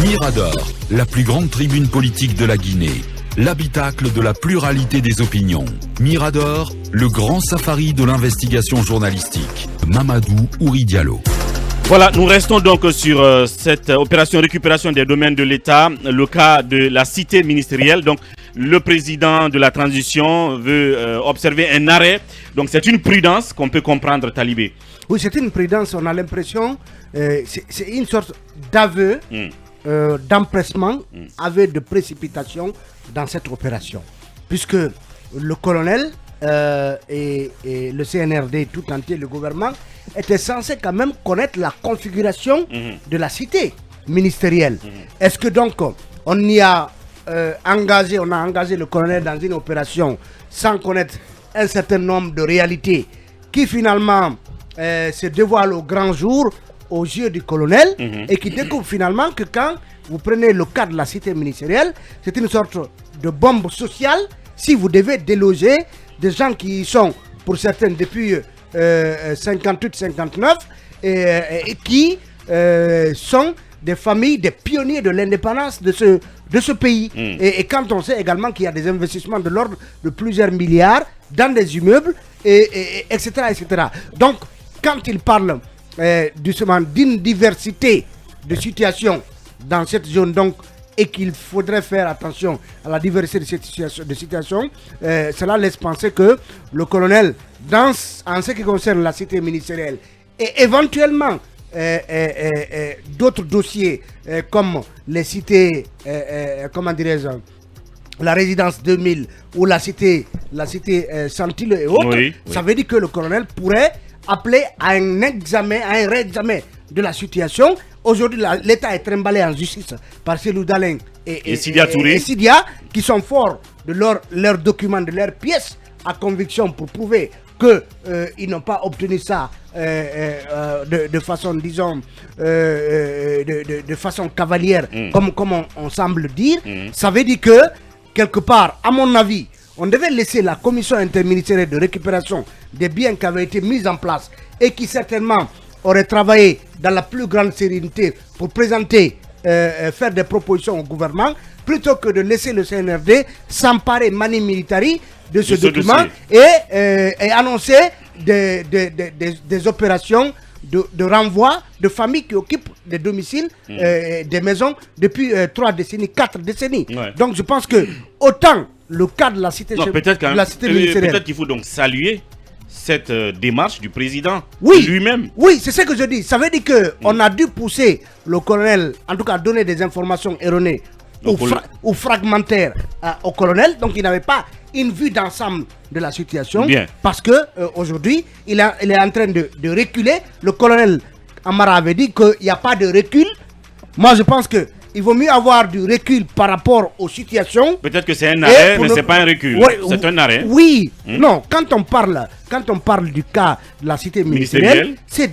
Mirador, la plus grande tribune politique de la Guinée. L'habitacle de la pluralité des opinions. Mirador, le grand safari de l'investigation journalistique. Mamadou Ouri Diallo. Voilà, nous restons donc sur cette opération récupération des domaines de l'État, le cas de la cité ministérielle. Donc, le président de la transition veut observer un arrêt. Donc, c'est une prudence qu'on peut comprendre, Talibé. Oui, c'est une prudence. On a l'impression, c'est une sorte d'aveu, d'empressement, aveu de précipitation dans cette opération. Puisque le colonel et le CNRD tout entier, le gouvernement, était censé quand même connaître la configuration de la cité ministérielle. Est-ce que donc on y a engagé le colonel dans une opération sans connaître un certain nombre de réalités qui finalement se dévoilent au grand jour aux yeux du colonel et qui découvre finalement que quand vous prenez le cas de la cité ministérielle, c'est une sorte de bombe sociale si vous devez déloger des gens qui sont pour certains depuis 58-59 et qui sont des familles, des pionniers de l'indépendance de ce pays. Et quand on sait également qu'il y a des investissements de l'ordre de plusieurs milliards dans des immeubles, etc., etc. Donc, quand il parle justement d'une diversité de situations dans cette zone, donc, et qu'il faudrait faire attention à la diversité de situations, cela laisse penser que le colonel, en ce qui concerne la cité ministérielle, et éventuellement d'autres dossiers comme les cités, comment dirais-je, la résidence 2000 ou la cité Santile et autres, ça veut dire que le colonel pourrait appeler à un examen, à un réexamen de la situation. Aujourd'hui, l'État est trimballé en justice par Cellou Dalein et Sidia, qui sont forts de leurs documents, de leurs pièces à conviction pour prouver qu'ils n'ont pas obtenu ça de façon, disons, de façon cavalière, comme on semble dire. Ça veut dire que, quelque part, à mon avis, on devait laisser la commission interministérielle de récupération des biens qui avaient été mis en place et qui certainement aurait travaillé dans la plus grande sérénité pour présenter, faire des propositions au gouvernement, plutôt que de laisser le CNRD s'emparer mani militari de ce document et annoncer des opérations de renvoi de familles qui occupent des domiciles, des maisons depuis 3 décennies, 4 décennies. Ouais. Donc je pense que autant le cas de la cité ministérielle. Peut-être qu'il faut donc saluer cette démarche du président lui-même. Oui, c'est ce que je dis. Ça veut dire qu'on a dû pousser le colonel, en tout cas donner des informations erronées ou fragmentaires au colonel. Donc il n'avait pas une vue d'ensemble de la situation. Bien. Parce que aujourd'hui, il est en train de reculer. Le colonel Amara avait dit qu'il n'y a pas de recul. Moi, je pense que il vaut mieux avoir du recul par rapport aux situations. Peut-être que c'est un arrêt, mais ce n'est pas un recul. C'est un arrêt. Oui, non, quand on parle du cas de la cité ministérielle, c'est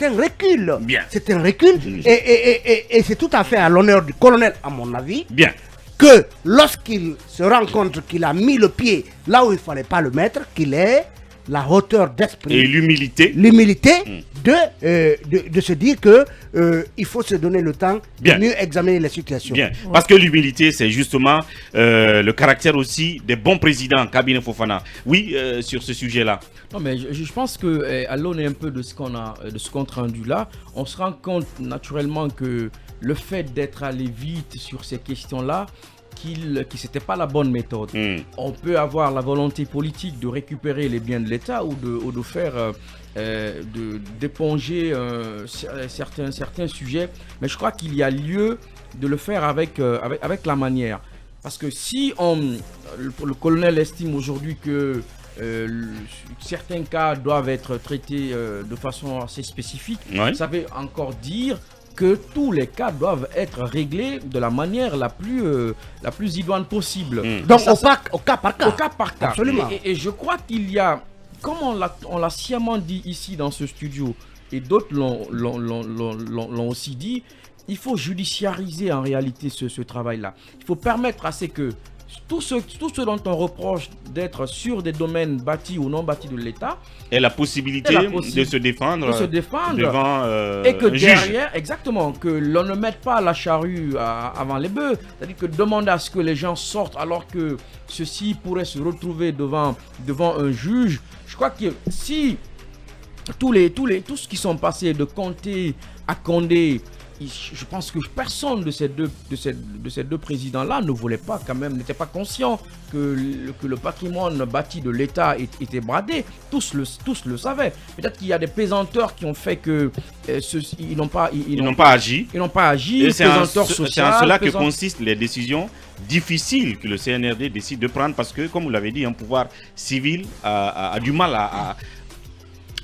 un recul. Bien. C'est un recul. Et c'est tout à fait à l'honneur du colonel, à mon avis. Bien. Que lorsqu'il se rend compte qu'il a mis le pied là où il ne fallait pas le mettre, qu'il ait la hauteur d'esprit et l'humilité de se dire que il faut se donner le temps de mieux examiner les situations. Bien. Parce que l'humilité, c'est justement le caractère aussi des bons présidents, Cabinet Fofana. Oui, sur ce sujet-là. Non, mais je pense que à l'aune un peu de ce qu'on a, de ce compte rendu là, on se rend compte naturellement que le fait d'être allé vite sur ces questions-là, que c'était pas la bonne méthode. On peut avoir la volonté politique de récupérer les biens de l'État ou de faire d'éponger certains sujets, mais je crois qu'il y a lieu de le faire avec la manière. Parce que si le colonel estime aujourd'hui que certains cas doivent être traités de façon assez spécifique, ça veut encore dire que tous les cas doivent être réglés de la manière la plus idoine possible. Donc au cas par cas. Au cas par cas. Absolument. Et je crois qu'il y a, comme on l'a sciemment dit ici dans ce studio, et d'autres l'ont aussi dit, il faut judiciariser en réalité ce travail-là. Il faut permettre à ce que tout ce dont on reproche d'être sur des domaines bâtis ou non bâtis de l'État, et la possibilité de se défendre, devant et que un derrière, juge. Exactement, que l'on ne mette pas la charrue avant les bœufs. C'est-à-dire que demander à ce que les gens sortent alors que ceux-ci pourraient se retrouver devant un juge. Je crois que si tous ce qui sont passés de Conté à Condé, je pense que personne de ces deux présidents-là ne voulait pas quand même, n'était pas conscient que le patrimoine bâti de l'État était bradé. Tous le savaient. Peut-être qu'il y a des pesanteurs qui ont fait que ils n'ont pas agi. Ils n'ont pas agi. Et c'est en cela que consistent les décisions difficiles que le CNRD décide de prendre, parce que, comme vous l'avez dit, un pouvoir civil a du mal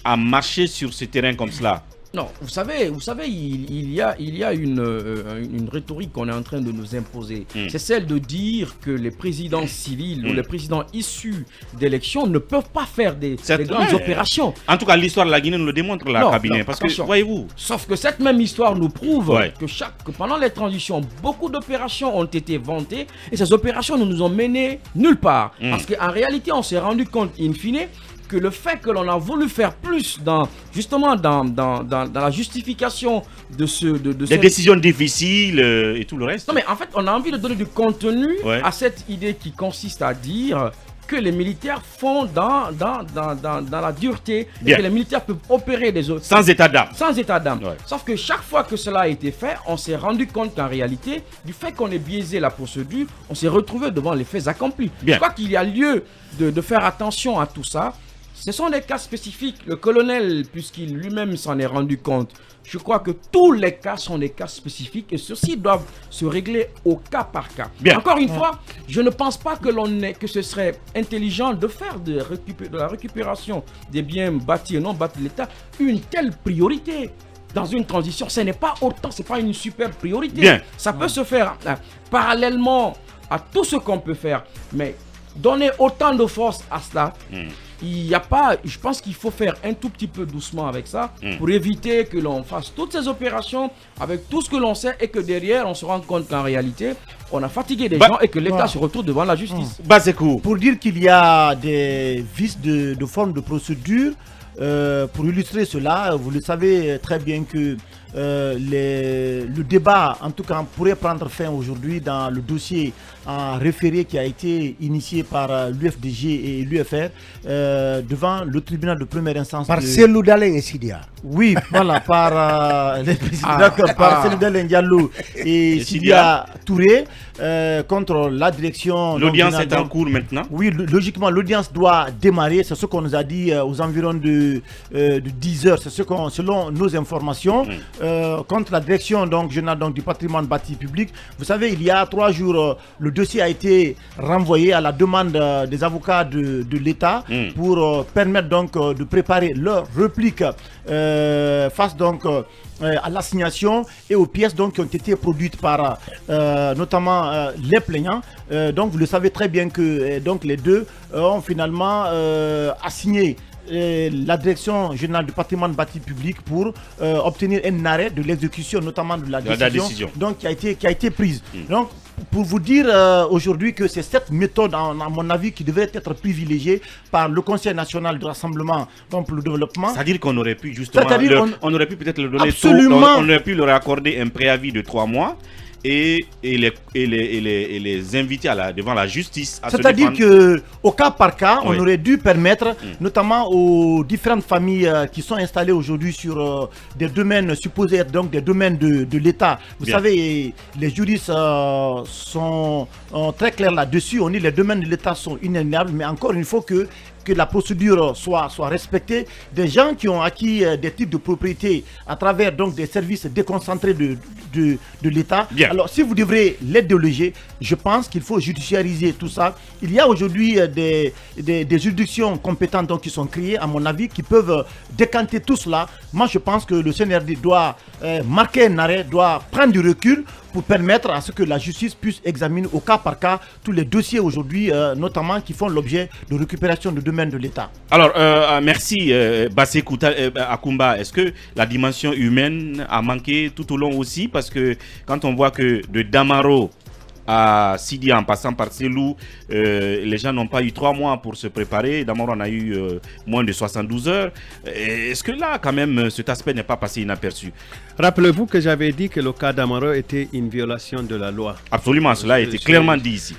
à marcher sur ce terrain comme cela. Non, vous savez, il y a une rhétorique qu'on est en train de nous imposer. C'est celle de dire que les présidents civils ou les présidents issus d'élections ne peuvent pas faire des grandes opérations. En tout cas, l'histoire de la Guinée nous le démontre, cabinet. Parce que, voyez-vous. Sauf que cette même histoire nous prouve que pendant les transitions, beaucoup d'opérations ont été vantées et ces opérations ne nous ont menés nulle part. Parce qu'en réalité, on s'est rendu compte, in fine, que le fait que l'on a voulu faire plus dans la justification de des décisions difficiles et tout le reste. Non, mais en fait, on a envie de donner du contenu à cette idée qui consiste à dire que les militaires font dans la dureté et que les militaires peuvent opérer des autres sans état d'âme. Sans état d'âme. Sauf que chaque fois que cela a été fait, on s'est rendu compte qu'en réalité, du fait qu'on ait biaisé la procédure, on s'est retrouvé devant les faits accomplis. Je crois qu'il y a lieu de faire attention à tout ça. Ce sont des cas spécifiques. Le colonel, puisqu'il lui-même s'en est rendu compte, je crois que tous les cas sont des cas spécifiques et ceux-ci doivent se régler au cas par cas. Encore une fois, je ne pense pas que ce serait intelligent de faire de la récupération des biens bâtis et non bâtis de l'État une telle priorité. Dans une transition, ce n'est pas autant, ce n'est pas une super priorité. Ça peut se faire parallèlement à tout ce qu'on peut faire, mais donner autant de force à cela, il n'y a pas, je pense qu'il faut faire un tout petit peu doucement avec ça pour éviter que l'on fasse toutes ces opérations avec tout ce que l'on sait et que derrière on se rende compte qu'en réalité on a fatigué des gens et que l'État se retrouve devant la justice. Pour dire qu'il y a des vices de forme de procédure, pour illustrer cela, vous le savez très bien que le débat, en tout cas, pourrait prendre fin aujourd'hui dans le dossier en référé qui a été initié par l'UFDG et l'UFR devant le tribunal de première instance. Par Cellou Dalein et Sidia. Oui, voilà, par les présidents, par Cellou Dalein Diallo et Sidia Touré contre la direction. L'audience est en cours maintenant. Oui, logiquement, l'audience doit démarrer. C'est ce qu'on nous a dit aux environs de 10 heures. C'est ce qu'on, selon nos informations. Contre la direction générale du patrimoine bâti public. Vous savez, il y a 3 jours, le dossier a été renvoyé à la demande des avocats de l'État pour permettre de préparer leur réplique face à l'assignation et aux pièces qui ont été produites par notamment les plaignants. Donc vous le savez très bien que les deux ont finalement assigné la direction générale du patrimoine bâti public pour obtenir un arrêt de l'exécution, notamment de la décision. Donc, qui a été prise. Donc, pour vous dire aujourd'hui que c'est cette méthode, à mon avis, qui devrait être privilégiée par le Conseil national de rassemblement pour le développement. C'est-à-dire qu'on aurait pu justement, on aurait pu peut-être le donner absolument. On aurait pu leur accorder un préavis de 3 mois. Et les inviter devant la justice à se défendre. C'est-à-dire qu'au cas par cas, on aurait dû permettre, notamment aux différentes familles qui sont installées aujourd'hui sur des domaines supposés être des domaines de l'État. Vous savez, les juristes sont très clairs là-dessus. On dit que les domaines de l'État sont inaliénables, mais encore il faut que la procédure soit respectée. Des gens qui ont acquis des titres de propriété à travers des services déconcentrés de l'État. Alors si vous devrez les déloger, je pense qu'il faut judiciariser tout ça. Il y a aujourd'hui des juridictions compétentes qui sont créées, à mon avis, qui peuvent décanter tout cela. Moi je pense que le CNRD doit marquer un arrêt, doit prendre du recul pour permettre à ce que la justice puisse examiner au cas par cas tous les dossiers aujourd'hui, notamment qui font l'objet de récupération de domaine de l'État. Alors, merci Bassekou Akoumba. Est-ce que la dimension humaine a manqué tout au long aussi? Parce que quand on voit que de Damaro à Sidi en passant par Selou, les gens n'ont pas eu 3 mois pour se préparer. D'abord, on a eu moins de 72 heures. Est-ce que là, quand même, cet aspect n'est pas passé inaperçu? Rappelez-vous que j'avais dit que le cas d'Amaro était une violation de la loi. Absolument, cela a été clairement dit ici.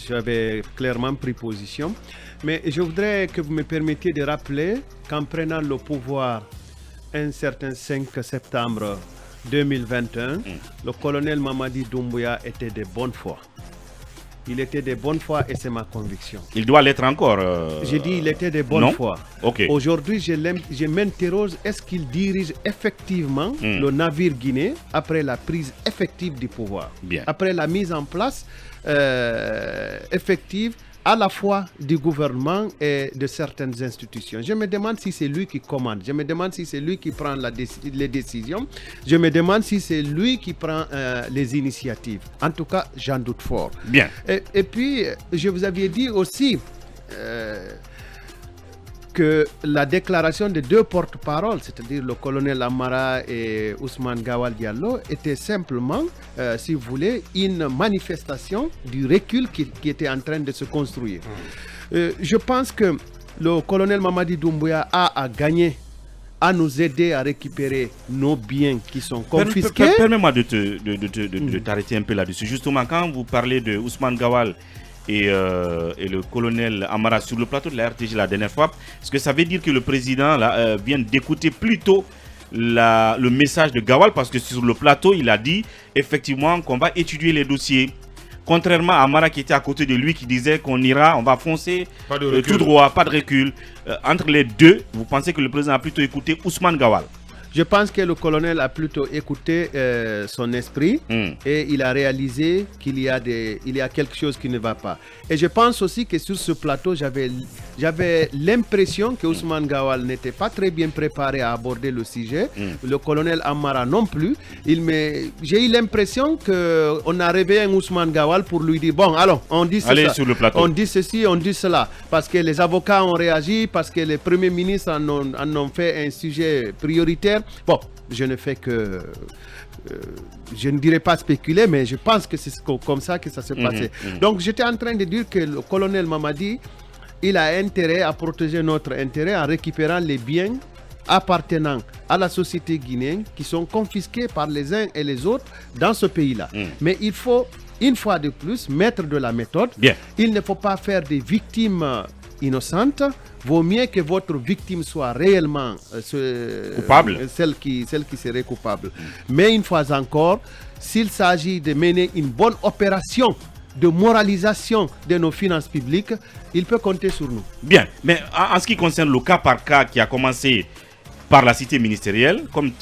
J'avais clairement pris position. Mais je voudrais que vous me permettiez de rappeler qu'en prenant le pouvoir un certain 5 septembre 2021, le colonel Mamadi Doumbouya était de bonne foi. Il était de bonne foi et c'est ma conviction. Il doit l'être encore. J'ai dit il était de bonne foi. Okay. Aujourd'hui, je m'interroge, est-ce qu'il dirige effectivement le navire guinéen après la prise effective du pouvoir? Bien. Après la mise en place effective à la fois du gouvernement et de certaines institutions. Je me demande si c'est lui qui commande, je me demande si c'est lui qui prend les décisions, je me demande si c'est lui qui prend les initiatives. En tout cas, j'en doute fort. Bien. Et puis, je vous avais dit aussi que la déclaration des 2 porte-paroles, c'est-à-dire le colonel Amara et Ousmane Gawal Diallo, était simplement, si vous voulez, une manifestation du recul qui était en train de se construire. Je pense que le colonel Mamadi Doumbouya a à gagner, à nous aider à récupérer nos biens qui sont confisqués. Permets-moi de t'arrêter un peu là-dessus. Justement, quand vous parlez de Ousmane Gawal et le colonel Amara sur le plateau de la RTG la dernière fois, est-ce que ça veut dire que le président vient d'écouter plutôt le message de Gawal, parce que sur le plateau il a dit effectivement qu'on va étudier les dossiers, contrairement à Amara qui était à côté de lui qui disait qu'on ira, on va foncer tout droit, pas de recul. Entre les deux, vous pensez que le président a plutôt écouté Ousmane Gawal? Je pense que le colonel a plutôt écouté son esprit et il a réalisé qu'il y a quelque chose qui ne va pas. Et je pense aussi que sur ce plateau, j'avais l'impression que Ousmane Gawal n'était pas très bien préparé à aborder le sujet. Le colonel Amara non plus. J'ai eu l'impression qu'on a réveillé un Ousmane Gawal pour lui dire, bon, alors, on dit ceci, sur le plateau. On dit ceci, on dit cela. Parce que les avocats ont réagi, parce que les premiers ministres en ont fait un sujet prioritaire. Bon, je ne fais que... je ne dirais pas spéculer, mais je pense que c'est comme ça que ça s'est passé. Donc, j'étais en train de dire que le colonel Mamadi, il a intérêt à protéger notre intérêt en récupérant les biens appartenant à la société guinéenne qui sont confisqués par les uns et les autres dans ce pays-là. Mais il faut, une fois de plus, mettre de la méthode. Bien. Il ne faut pas faire des victimes innocentes. Vaut mieux que votre victime soit réellement coupable, celle qui serait coupable. Mais une fois encore, s'il s'agit de mener une bonne opération de moralisation de nos finances publiques, il peut compter sur nous. Bien, mais en ce qui concerne le cas par cas qui a commencé par la cité ministérielle, comme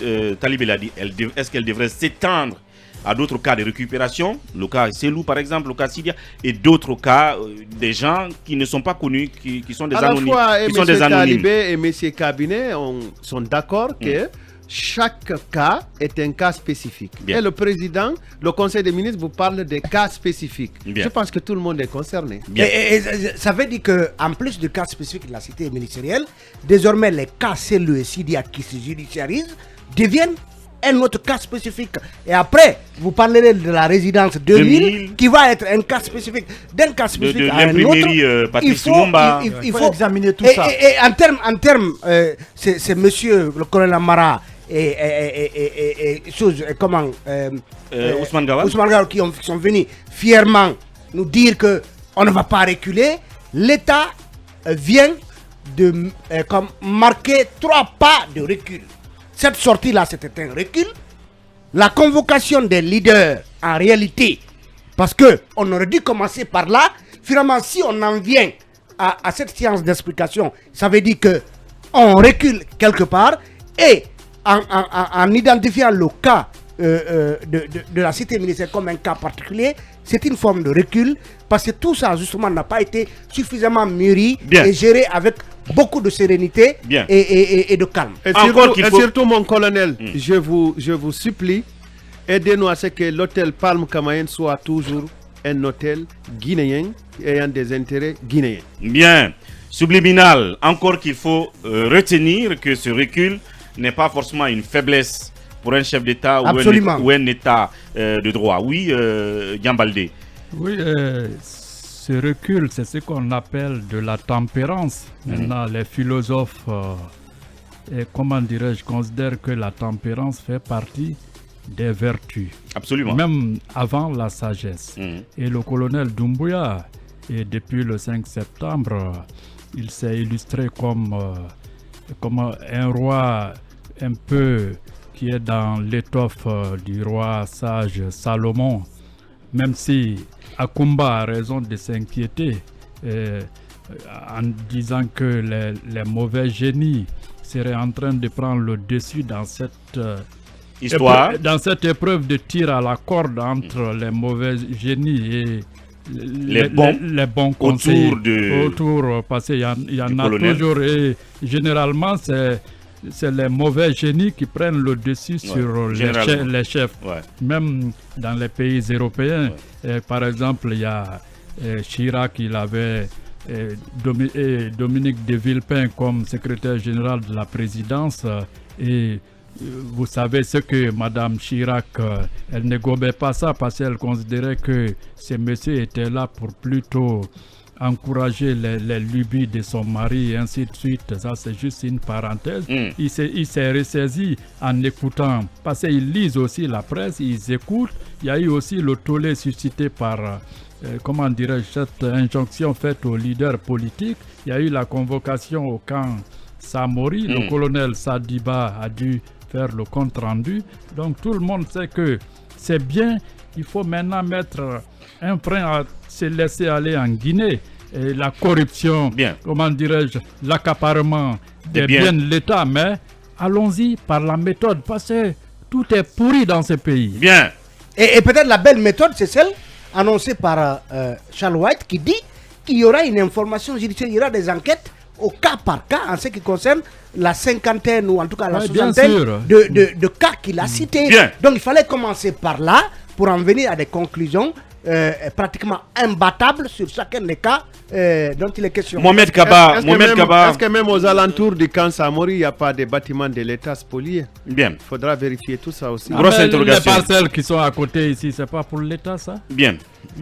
Talib l'a dit, est-ce qu'elle devrait s'étendre à d'autres cas de récupération, le cas Selou par exemple, le cas Sidia, et d'autres cas des gens qui ne sont pas connus, qui sont des anonymes. À la fois, M. Talibé et M. Cabinet sont d'accord que chaque cas est un cas spécifique. Bien. Et le président, le conseil des ministres vous parle des cas spécifiques. Bien. Je pense que tout le monde est concerné. Et ça veut dire qu'en plus du cas spécifique de la cité ministérielle, désormais les cas Selou et Sidia qui se judiciarisent deviennent un autre cas spécifique. Et après, vous parlerez de la résidence 2000 qui va être un cas spécifique. D'un cas spécifique à un autre, il faut examiner tout ça. Et en termes, c'est monsieur le colonel Amara et Ousmane Gawal qui sont venus fièrement nous dire qu'on ne va pas reculer. L'État vient de marquer 3 pas de recul. Cette sortie-là, c'était un recul. La convocation des leaders, en réalité, parce qu'on aurait dû commencer par là. Finalement, si on en vient à cette séance d'explication, ça veut dire qu'on recule quelque part. Et en identifiant le cas de la cité ministérielle comme un cas particulier, c'est une forme de recul. Parce que tout ça, justement, n'a pas été suffisamment mûri et géré avec beaucoup de sérénité et de calme. Et surtout, mon colonel, je vous supplie, aidez-nous à ce que l'hôtel Palme Kamayen soit toujours un hôtel guinéen ayant des intérêts guinéens. Bien. Subliminal, encore qu'il faut retenir que ce recul n'est pas forcément une faiblesse pour un chef d'État ou un État de droit. Oui, Gambaldé. Oui, ce recul, c'est ce qu'on appelle de la tempérance. Maintenant, les philosophes, comment dirais-je, considèrent que la tempérance fait partie des vertus. Absolument. Même avant la sagesse. Et le colonel Doumbouya, et depuis le 5 septembre, il s'est illustré comme un roi un peu qui est dans l'étoffe du roi sage Salomon. Même si Akumba a raison de s'inquiéter en disant que les mauvais génies seraient en train de prendre le dessus dans cette dans cette épreuve de tir à la corde entre les mauvais génies et les bons conseils autour, parce qu'il y en a toujours, et généralement c'est les mauvais génies qui prennent le dessus sur les chefs. Même dans les pays européens, par exemple, il y a Chirac, il avait Dominique de Villepin comme secrétaire général de la présidence, et vous savez ce que Madame Chirac, elle ne gobait pas ça parce qu'elle considérait que ces messieurs étaient là pour plutôt encourager les lubies de son mari et ainsi de suite. Ça, c'est juste une parenthèse. Il s'est ressaisi en écoutant, parce qu'ils lisent aussi la presse, ils écoutent. Il y a eu aussi le tollé suscité par, comment dirais-je, cette injonction faite aux leaders politiques. Il y a eu la convocation au camp Samori. Le colonel Sadiba a dû faire le compte rendu. Donc tout le monde sait que c'est bien. Il faut maintenant mettre un frein à se laisser aller en Guinée. Et la corruption, comment dirais-je, l'accaparement des biens de l'État. Mais allons-y par la méthode, parce que tout est pourri dans ce pays. Bien. Et peut-être la belle méthode, c'est celle annoncée par Charles White, qui dit qu'il y aura une information judiciaire, il y aura des enquêtes au cas par cas en ce qui concerne la cinquantaine ou en tout cas la soixantaine de cas qu'il a cités. Donc il fallait commencer par là pour en venir à des conclusions pratiquement imbattables sur chacun des cas dont il est question. Mohamed Kaba, est-ce que même aux alentours du camp Samori, il n'y a pas de bâtiments de l'État spoliés? Bien. Il faudra vérifier tout ça aussi. Grosse interrogation. Les parcelles qui sont à côté ici, c'est pas pour l'État, ça? Bien.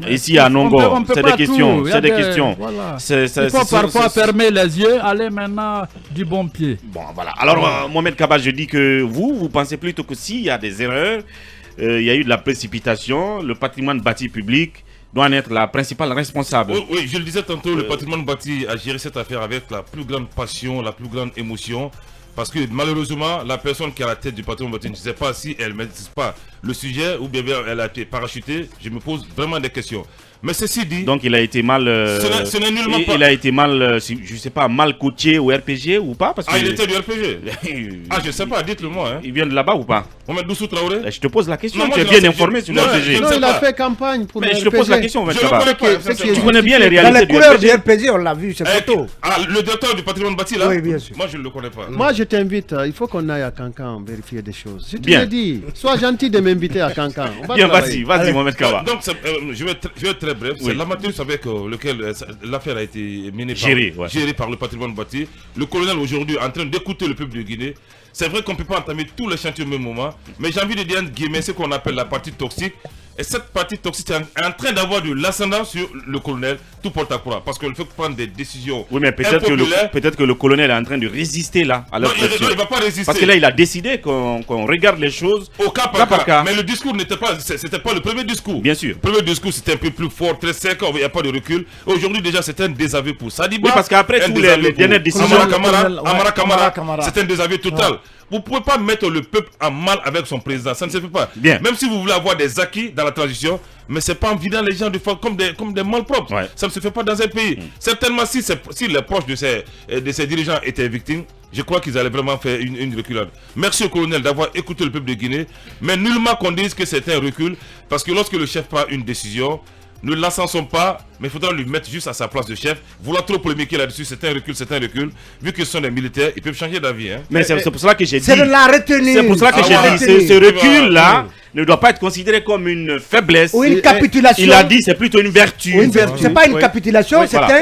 Ici à Nongo, c'est des questions. C'est des questions. Voilà. Il faut parfois fermer les yeux, aller maintenant du bon pied. Bon, voilà. Alors, Mohamed Kaba, je dis que vous pensez plutôt que s'il y a des erreurs, il y a eu de la précipitation, le patrimoine bâti public doit en être la principale responsable. Oui, je le disais tantôt, le patrimoine bâti a géré cette affaire avec la plus grande passion, la plus grande émotion. Parce que malheureusement, la personne qui est à la tête du patrimoine bâti, je ne sais pas si elle ne maîtrise pas le sujet ou bien elle a été parachutée. Je me pose vraiment des questions. Mais ceci dit... Donc il a été mal... ce n'est nullement pas... Il a été mal, je ne sais pas, mal coaché au RPG ou pas parce que il était du RPG. Je ne sais pas, dites-le moi. Hein. Il vient de là-bas ou pas? Mohamed Doussou Traoré. Je te pose la question, tu es bien informé sur le RPG. Non, il a fait campagne pour le RPG. Je te pose la question, je ne sais tu connais bien les réalités dans les couleurs du RPG, on l'a vu, c'est photo. Le directeur du patrimoine bâti là? Oui, bien sûr. Moi, je ne le connais pas. Moi, je t'invite, il faut qu'on aille à Cancan vérifier des choses. Je te l'ai dit, sois gentil de m'inviter à Cancan. Bien, vas-y, Mohamed Kaba. Donc, je vais être très bref. C'est l'amateurs avec lequel l'affaire a été menée gérée par le patrimoine bâti. Le colonel aujourd'hui est en train d'écouter le peuple de Guinée. C'est vrai qu'on ne peut pas entamer tous les chantiers au même moment, mais j'ai envie de dire Guillemets, ce qu'on appelle la partie toxique. Et cette partie toxique est en train d'avoir de l'ascendant sur le colonel, tout porte à croire, parce qu'on fait prendre des décisions. Oui, mais peut-être que le colonel est en train de résister là à leur pression. Non, il ne va pas résister. Parce que là, il a décidé qu'on regarde les choses au cas par cas. Mais le discours n'était pas, c'était pas le premier discours. Bien sûr. Le premier discours c'était un peu plus fort, très sec, il n'y a pas de recul. Aujourd'hui déjà c'est un désaveu pour Sadiba. Oui, parce qu'après tous les dernières décisions, Amara Kamara, c'est un désaveu total. Vous ne pouvez pas mettre le peuple en mal avec son président, ça ne se fait pas. Bien. Même si vous voulez avoir des acquis dans la transition, mais c'est pas en vidant les gens de fois comme des malpropres. Ça ne se fait pas dans un pays. Certainement, si les proches de ces dirigeants étaient victimes, je crois qu'ils allaient vraiment faire une reculade. Merci au colonel d'avoir écouté le peuple de Guinée, mais nullement qu'on dise que c'est un recul, parce que lorsque le chef prend une décision, ne l'encensons pas, mais il faudra lui mettre juste à sa place de chef. Vouloir trop polémiquer là-dessus, c'est un recul. Vu que ce sont des militaires, ils peuvent changer d'avis. Hein. Mais c'est pour cela que j'ai dit. C'est de la retenue. C'est pour cela que j'ai dit. Ce recul-là ne doit pas être considéré comme une faiblesse. Ou une capitulation. Il a dit c'est plutôt une vertu. C'est pas une capitulation, Oui, c'est voilà.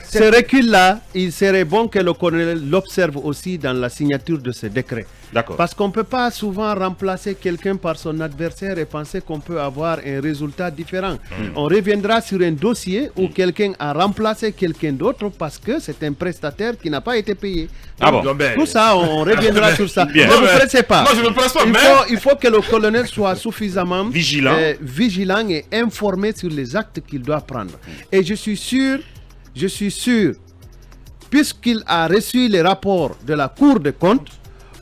Ce recul-là, il serait bon que le colonel l'observe aussi dans la signature de ce décret. D'accord. Parce qu'on ne peut pas souvent remplacer quelqu'un par son adversaire et penser qu'on peut avoir un résultat différent. On reviendra sur un dossier où quelqu'un a remplacé quelqu'un d'autre parce que c'est un prestataire qui n'a pas été payé. Ah bon? Tout ça, on reviendra sur ça. Bien. Ne vous pressez pas. Moi, je ne me presse pas, Il faut que le colonel soit suffisamment vigilant et informé sur les actes qu'il doit prendre. Et je suis sûr, puisqu'il a reçu les rapports de la Cour des comptes,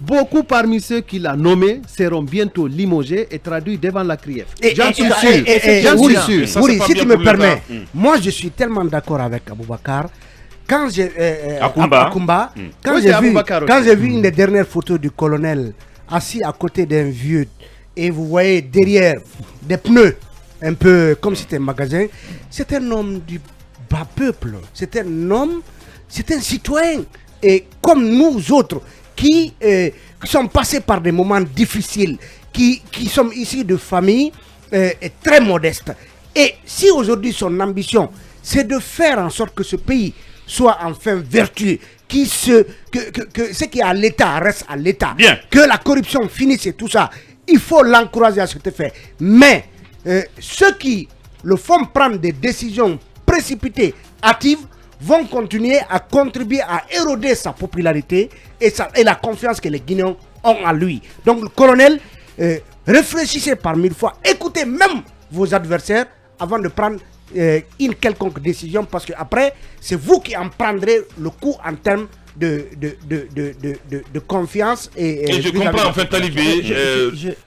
beaucoup parmi ceux qu'il a nommés seront bientôt limogés et traduits devant la CRIEF. J'en suis sûr. Oui, si tu me permets, moi je suis tellement d'accord avec Aboubakar. Quand j'ai Akumba. quand j'ai vu une des dernières photos du colonel assis à côté d'un vieux et vous voyez derrière des pneus un peu comme c'était un magasin, c'est un homme du bas peuple, c'est un citoyen et comme nous autres qui sont passés par des moments difficiles, qui sommes issus de familles très modestes. Et si aujourd'hui son ambition c'est de faire en sorte que ce pays soit enfin vertueux, que ce qui est à l'État reste à l'État, que la corruption finisse et tout ça, il faut l'encourager à cet effet. Mais ceux qui le font prendre des décisions précipitées, hâtives, vont continuer à contribuer à éroder sa popularité et la confiance que les Guinéens ont en lui. Donc le colonel, réfléchissez par 1000 fois, écoutez même vos adversaires avant de prendre une quelconque décision, parce que après c'est vous qui en prendrez le coup en termes de confiance et je comprends en fait Talibé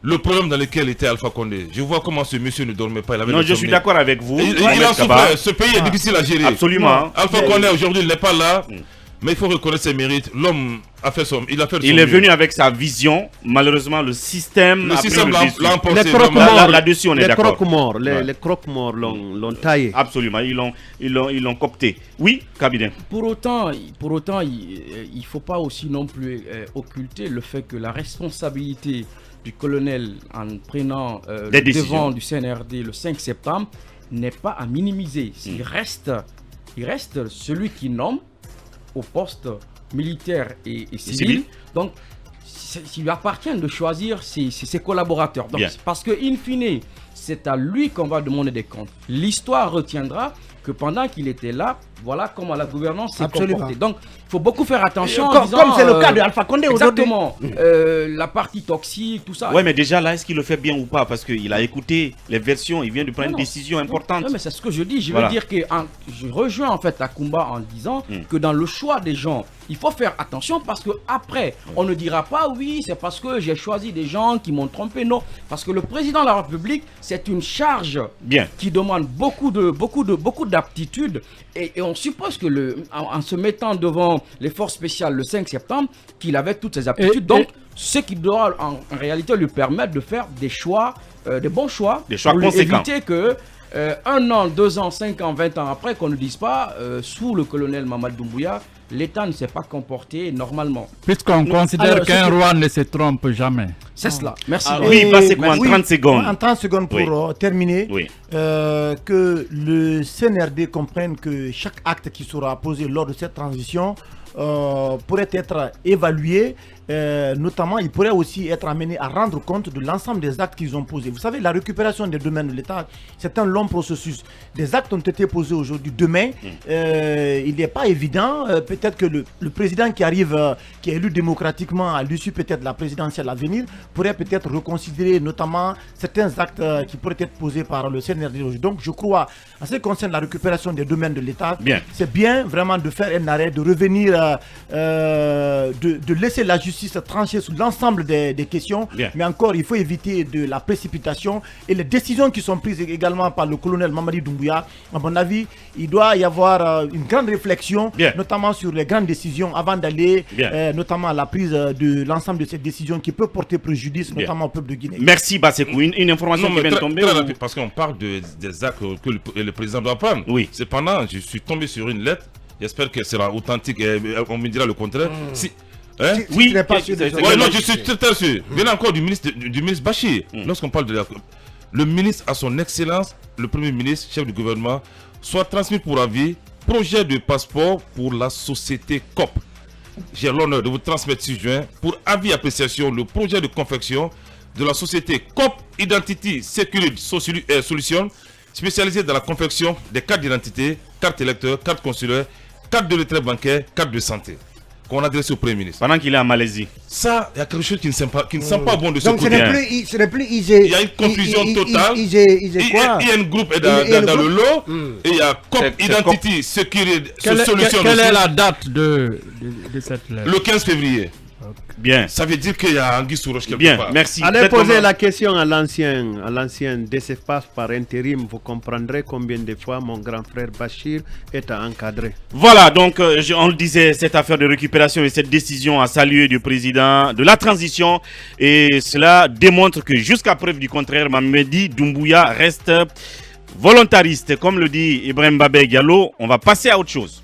le problème dans lequel était Alpha Condé. Je vois comment ce monsieur ne dormait pas. Non, je suis d'accord avec vous. Il a souffert. Ce pays est difficile à gérer. Absolument. Alpha Condé aujourd'hui il n'est pas là. Mais il faut reconnaître ses mérites. L'homme a fait son. Il est venu avec sa vision. Malheureusement, le système l'a emporté. Là-dessus, on est d'accord. Les croque-morts l'ont taillé. Absolument. Ils l'ont copté. Oui, Kabidin. Pour autant, il ne faut pas aussi non plus occulter le fait que la responsabilité du colonel en prenant le devant du CNRD le 5 septembre n'est pas à minimiser. Il reste celui qui nomme au poste militaire et civil. Donc, il lui appartient de choisir ses collaborateurs. Donc, parce que, in fine, c'est à lui qu'on va demander des comptes. L'histoire retiendra que pendant qu'il était là, voilà comment la gouvernance s'est comportée. Donc, il faut beaucoup faire attention. Comme c'est le cas de Alpha Condé aujourd'hui. Exactement. La partie toxique, tout ça. Ouais, mais déjà là, est-ce qu'il le fait bien ou pas? Parce qu'il a écouté les versions, il vient de prendre une décision importante. Non, mais c'est ce que je dis. Je veux dire que je rejoins en fait Akumba en disant que dans le choix des gens, il faut faire attention parce que après, on ne dira pas oui, c'est parce que j'ai choisi des gens qui m'ont trompé. Non, parce que le président de la République, c'est une charge qui demande beaucoup d'aptitude. Et on suppose que en se mettant devant les forces spéciales le 5 septembre, qu'il avait toutes ces aptitudes. Donc, ce qui doit en réalité lui permettre de faire des choix, des bons choix. Des choix conséquents. Éviter que 1 an, 2 ans, 5 ans, 20 ans après, qu'on ne dise pas, sous le colonel Mamadou Doumbouya, l'État ne s'est pas comporté normalement. Puisqu'on considère qu'un roi ne se trompe jamais. C'est cela. Merci. Oui, c'est quoi en 30 secondes. En 30 secondes pour terminer, que le CNRD comprenne que chaque acte qui sera posé lors de cette transition pourrait être évalué. Notamment, il pourrait aussi être amené à rendre compte de l'ensemble des actes qu'ils ont posés. Vous savez, la récupération des domaines de l'État, c'est un long processus. Des actes ont été posés aujourd'hui. Demain, il n'est pas évident. Peut-être que le président qui arrive, qui est élu démocratiquement à l'issue peut-être de la présidentielle à venir, pourrait peut-être reconsidérer notamment certains actes qui pourraient être posés par le CNRD aujourd'hui. Donc, je crois, en ce qui concerne la récupération des domaines de l'État, c'est bien vraiment de faire un arrêt, de revenir, de laisser la justice trancher sur l'ensemble des questions, mais encore il faut éviter de la précipitation et les décisions qui sont prises également par le colonel Mamadi Doumbouya. À mon avis, il doit y avoir une grande réflexion, notamment sur les grandes décisions avant d'aller notamment à la prise de l'ensemble de ces décisions qui peuvent porter préjudice notamment au peuple de Guinée. Merci Basekou. Une information qui vient de tomber très rapide, parce qu'on parle des actes que le président doit prendre. Oui. Cependant, je suis tombé sur une lettre. J'espère que sera authentique et on me dira le contraire. Hein? Oui, tu n'es pas sûr de c'est- ça. Ouais, non, je suis très sûr. Venez encore du ministre Bachir. Lorsqu'on parle de le ministre à son excellence, le premier ministre, chef du gouvernement, soit transmis pour avis projet de passeport pour la société COP. J'ai l'honneur de vous transmettre 6 juin pour avis et appréciation le projet de confection de la société COP Identity Security Solutions, spécialisée dans la confection des cartes d'identité, cartes électeurs, cartes consulaires, cartes de retrait bancaire, cartes de santé, qu'on adresse au Premier ministre. Pendant qu'il est en Malaisie. Ça, il y a quelque chose qui ne sent pas bon de ce Donc ce côté. n'est plus Il y a une confusion totale. Il y a un groupe dans le lot et il y a COP C'est Identity Security Quelle Solutions est aussi, la date de cette lettre? le 15 février. Bien. Ça veut dire qu'il y a Anguille sous roche quelque Bien, part. merci. Allez Peut-être poser qu'on va- la question à l'ancien DCFAS par intérim. Vous comprendrez combien de fois mon grand frère Bachir est à encadrer. Voilà, donc on le disait, cette affaire de récupération et cette décision à saluer du président de la transition. Et cela démontre que jusqu'à preuve du contraire, Mamadi Doumbouya reste volontariste. Comme le dit Ibrahim Babé Diallo, on va passer à autre chose.